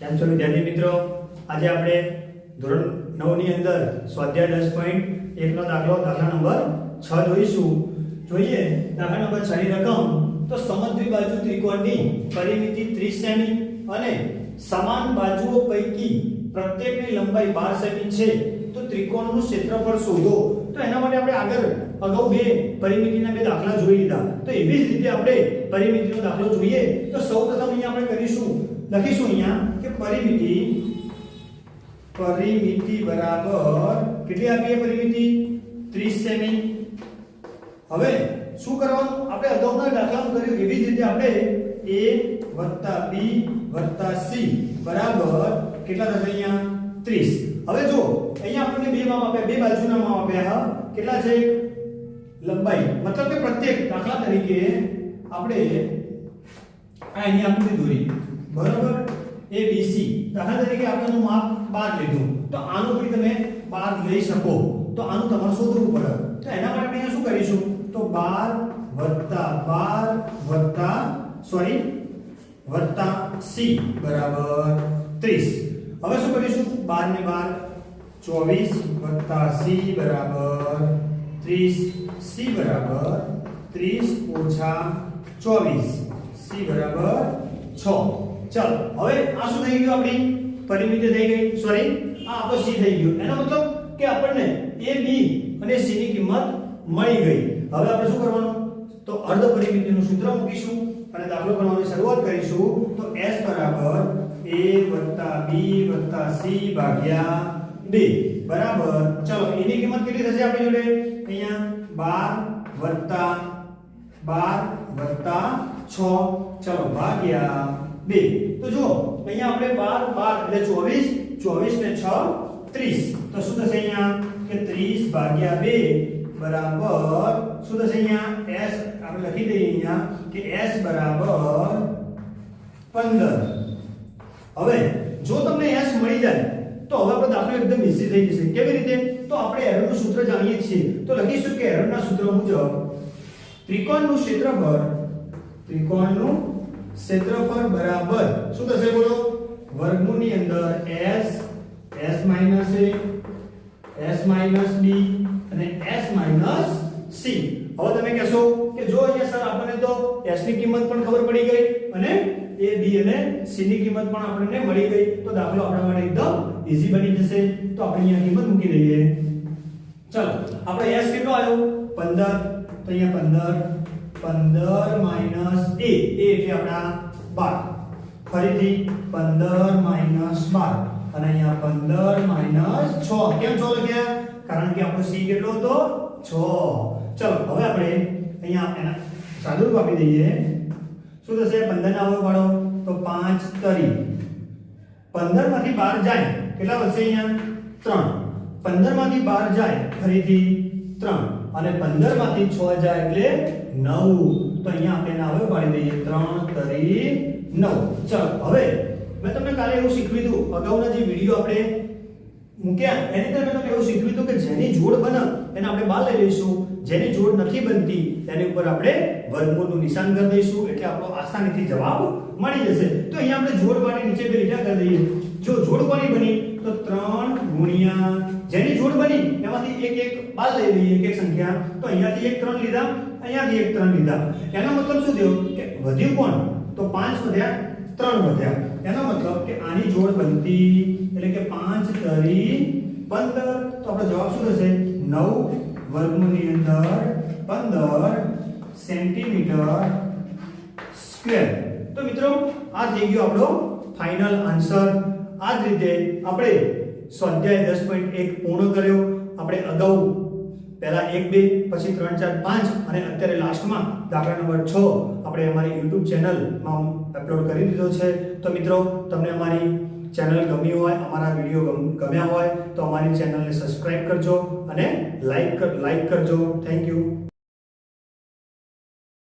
કેમ છો વિદ્યાર્થી મિત્રો? આજે આપણે ધોરણ 9 ની અંદર સ્વાધ્યાય 10.1 નો દાખલા નંબર 6 જોઈશું. જોઈએ દાખલા નંબર 6 ની રકમ. તો સમદ્વિ બાજુ ત્રિકોણની પરિમિતિ 30 સેમી અને સમાન બાજુઓ પૈકી પ્રત્યેકની લંબાઈ 12 સેમી છે. તો ત્રિકોણનું ક્ષેત્રફળ શોધો. તો એના માટે આપણે આગળ અગાઉ બે પરિમિતિના બે દાખલા જોઈ લીધા. તો એવી જ રીતે આપણે પરિમિતિનો દાખલો જોઈએ. તો સૌપ્રથમ અહીંયા આપણે કરીશું, લખીશું અહીંયા કે પરિમિતિ બરાબર કેટલી આપીએ? પરિમિતિ 30 સેમી. હવે શું કરવાનું? આપણે અગાઉના દાખલામાં કર્યું એવી જ રીતે આપણે a + b + c બરાબર કેટલા થશે? અહીંયા 30. હવે જો અહીંયા આપણને બે માપ આપ્યા, બે બાજુના માપ આપ્યા. કેટલા છે? લંબાઈ, મતલબ કે પ્રત્યેક દાખલા તરીકે આપણે અહીંયા આકૃતિ દોરી, બરાબર? ABC દાખલા તરીકે આપણે માપ 12 લીધું. તો આનું પણ તમે 12 લઈ શકો. તો આનું તમારે શોધવું પડે. તો એના માટે આપણે અહીંયા શું કરીશું? તો 12 + c બરાબર 30. હવે શું કરીશું? 12 ને 12 24 + c બરાબર 30. c બરાબર 30 - 24, c બરાબર 6. ચાલો હવે આ શું થઈ ગયું? આપણી પરિમિતિ થઈ ગઈ. સોરી, આ આપણો c થઈ ગયું. એનો મતલબ કે આપણને a b અને c ની કિંમત મળી ગઈ. હવે આપણે શું કરવાનું? તો અર્ધ પરિમિતિનું સૂત્ર મૂકીશું અને દાખલો ગણવાની શરૂઆત કરીશું. તો s બરાબર a + b + c ભાગ્યા 2 બરાબર. ચલો એની કિંમત કેટલી થશે આપણી જોડે? અહીંયા 12 + 6. ચલો ભાગ્યા 2. તો જો અહીંયા આપણે 12 એટલે 24 ને 6 30. તો શું થશે અહીંયા? કે 30 ભાગ્યા 2 બરાબર શું થશે? અહીંયા s આપણે લખી દઈએ અહીંયા કે s બરાબર 15. હવે જો તમને s મળી જાય તો હવે આપણો દાખલો એકદમ ઈઝી થઈ જશે. કેવી રીતે? તો આપણે એરરનું સૂત્ર જાણીએ છીએ. તો લખીશું કે એરરના સૂત્ર મુજબ ત્રિકોણનું ક્ષેત્રફળ બરાબર શું થશે? બોલો. વર્ગમૂળની અંદર s - a s - b અને s - c. હવે તમે કહેશો કે જો અહીંયા સર આપણને તો s ની કિંમત પણ ખબર પડી ગઈ અને a b અને c ની કિંમત પણ આપણને મળી ગઈ. તો દાખલો આપણા માટે એકદમ ઈઝી બની જશે. તો આપણે અહીંયા કિંમત મૂકી દઈએ. ચલો આપણે s કેટલો આવ્યો? 15. તો અહીંયા 15 - a એટલે આપણા 12. ફરીથી 15 - 12 અને અહીંયા 15 - 6. કેમ 6 લખ્યા? કારણ કે આપણો c કેટલો હતો? 6. ચલો હવે આપણે અહીંયા એના સાદુરૂપ આપી દઈએ. શું થશે? 15 ના અવયવ પાડો તો 5 તરી. 15 માંથી 12 જાય કેટલા વધશે? અહીંયા 3. 15 માંથી 12 જાય ફરીથી 3 અને 15 માંથી 6 જાય એટલે 9. તો અહીંયા આપણે એના અવયવ પાડી દઈએ. 3 તરી 9. ચલો હવે મેં તમને કાલે એવું શીખવ્યું હતું, અગાઉના જે વિડિયો આપણે મૂક્યા એની અંદર મેં તમને એવું શીખવ્યું હતું કે જેની જોડ બને એને આપણે બાર લઈ લઈશું, જેની જોડ નથી બનતી તેની ઉપર આપણે વર્ગમૂળનું નિશાન કરી દઈશું. એટલે આપણો આસાનીથી જવાબ મળી જશે. તો અહીંયા આપણે જોડ માટે નીચે બે લીટા કરી દઈએ. જો જોડ કોની બની? તો 3 ગુણ્યા જેની જોડ બની એમાંથી એક બાર લઈ લઈએ, એક સંખ્યા. તો અહીંયાથી એક 3 લીધા, અહીંયાથી એક 3 લીધા. એનો મતલબ શું થયો? કે વધ્યું કોણ? તો 5 વધ્યા, 3 વધ્યા. એનો મતલબ કે આની જોડ બનતી એટલે કે 5 તરી 15. તો આપણો જવાબ શું થશે? 9 વર્ગમૂળની અંદર 15 સેન્ટીમીટર સ્ક્વેર. તો મિત્રો આ થઈ ગયો આપણો ફાઇનલ આન્સર. આ જ રીતે આપણે સ્વાધ્યાય 10.1 પૂર્ણ કર્યો. આપણે અગાઉ પહેલા 1 2 પછી 3 4 5 અને અત્યારે લાસ્ટમાં દાખલા નંબર 6 આપણે અમારી YouTube ચેનલમાં અપલોડ કરી દીધો છે. તો મિત્રો તમને અમારી ચેનલ ગમી હોય, અમારા વિડિયો ગમ્યા હોય તો અમારી ચેનલને સબસ્ક્રાઇબ કરજો અને લાઈક કરજો. Thank you.